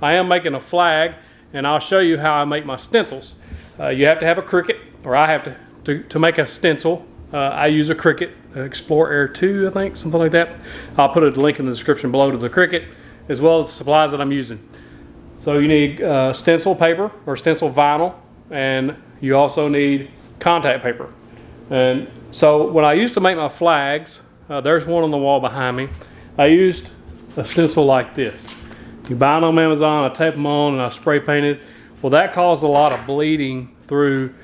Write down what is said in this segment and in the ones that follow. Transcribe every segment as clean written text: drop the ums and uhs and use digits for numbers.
I am making a flag, and I'll show you how I make my stencils. You have to have a Cricut, or I have to make a stencil. I use a Cricut, Explore Air 2, I think, something like that. I'll put a link in the description below to the Cricut, as well as the supplies that I'm using. So you need stencil paper or stencil vinyl, and you also need contact paper. And so when I used to make my flags, there's one on the wall behind me, I used a stencil like this. You buy them on Amazon, I tape them on, and I spray painted. Well, that caused a lot of bleeding through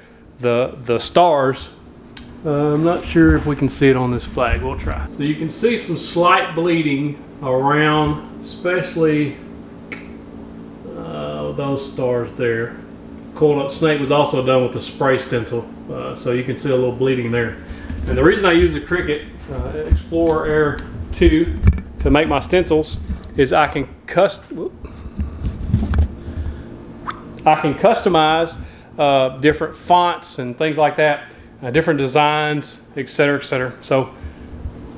the stars. I'm not sure if we can see it on this flag. We'll try. So you can see some slight bleeding around, especially those stars there. Coiled Up Snake was also done with the spray stencil, so you can see a little bleeding there. And the reason I use the Cricut Explorer Air 2 to make my stencils is I can customize different fonts and things like that, different designs, etc., etc. So,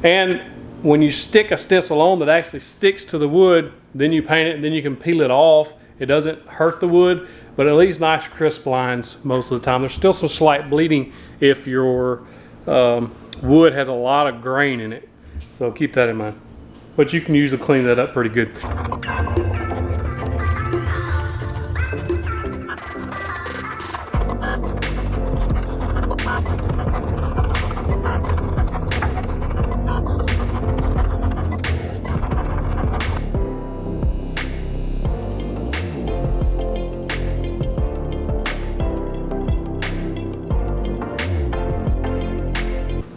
and when you stick a stencil on that actually sticks to the wood, then you paint it, and then you can peel it off. It doesn't hurt the wood, but it leaves nice crisp lines most of the time. There's still some slight bleeding if your wood has a lot of grain in it, so keep that in mind. But you can usually clean that up pretty good.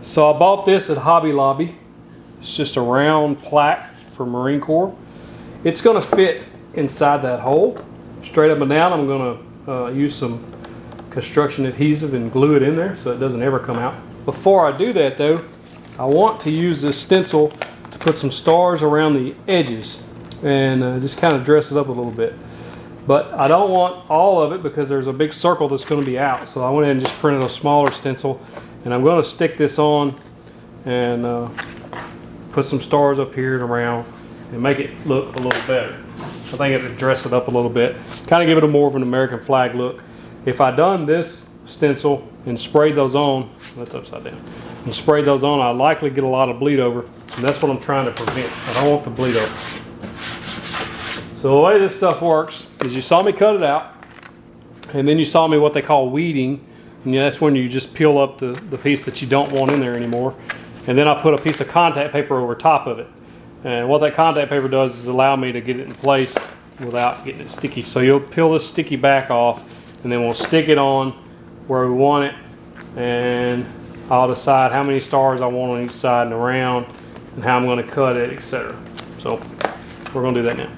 So I bought this at Hobby Lobby. It's just a round plaque for Marine Corps. It's going to fit inside that hole. Straight up and down, I'm going to use some construction adhesive and glue it in there so it doesn't ever come out. Before I do that though, I want to use this stencil to put some stars around the edges and just kind of dress it up a little bit. But I don't want all of it because there's a big circle that's going to be out. So I went ahead and just printed a smaller stencil, and I'm going to stick this on and put some stars up here and around and make it look a little better. I think it'll dress it up a little bit, kind of give it a more of an American flag look. If I done this stencil and sprayed those on, that's upside down, and sprayed those on, I'd likely get a lot of bleed over, and that's what I'm trying to prevent. I don't want the bleed over. So the way this stuff works is you saw me cut it out, and then you saw me what they call weeding, and that's when you just peel up the piece that you don't want in there anymore. And then I put a piece of contact paper over top of it. And what that contact paper does is allow me to get it in place without getting it sticky. So you'll peel this sticky back off, and then we'll stick it on where we want it. And I'll decide how many stars I want on each side and around, and how I'm going to cut it, etc. So we're going to do that now.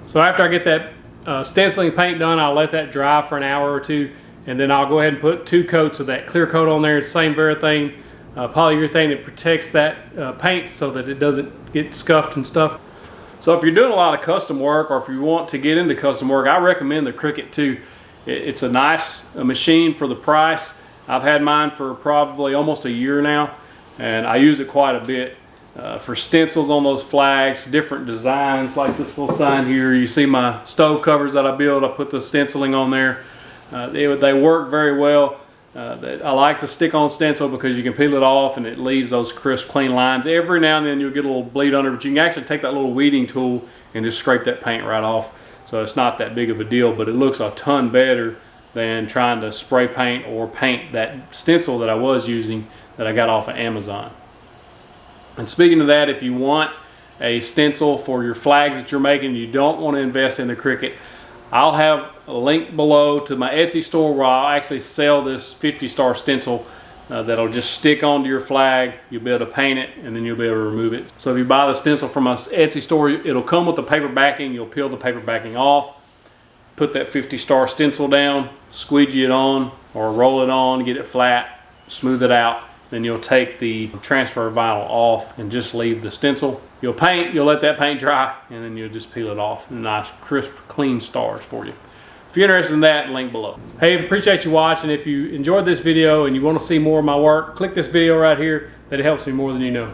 So after I get that stenciling paint done, I'll let that dry for an hour or two, and then I'll go ahead and put 2 coats of that clear coat on there. It's the same polyurethane that protects that paint so that it doesn't get scuffed and stuff. So if you're doing a lot of custom work, or if you want to get into custom work, I recommend the Cricut 2. It's a nice machine for the price. I've had mine for probably almost a year now, and I use it quite a bit for stencils on those flags, different designs like this little sign here. You see my stove covers that I build, I put the stenciling on there. They work very well. I like the stick-on stencil because you can peel it off and it leaves those crisp, clean lines. Every now and then you'll get a little bleed under, but you can actually take that little weeding tool and just scrape that paint right off. So it's not that big of a deal, but it looks a ton better than trying to spray paint or paint that stencil that I was using that I got off of Amazon. And speaking of that, if you want a stencil for your flags that you're making, you don't want to invest in the Cricut, I'll have a link below to my Etsy store where I'll actually sell this 50-star stencil that'll just stick onto your flag. You'll be able to paint it and then you'll be able to remove it. So if you buy the stencil from my Etsy store, it'll come with the paper backing. You'll peel the paper backing off, put that 50-star stencil down, squeegee it on or roll it on, get it flat, smooth it out. Then you'll take the transfer vinyl off and just leave the stencil. You'll paint, you'll let that paint dry, and then you'll just peel it off. Nice, crisp, clean stars for you. If you're interested in that, link below. Hey, I appreciate you watching. If you enjoyed this video and you want to see more of my work, click this video right here. That helps me more than you know.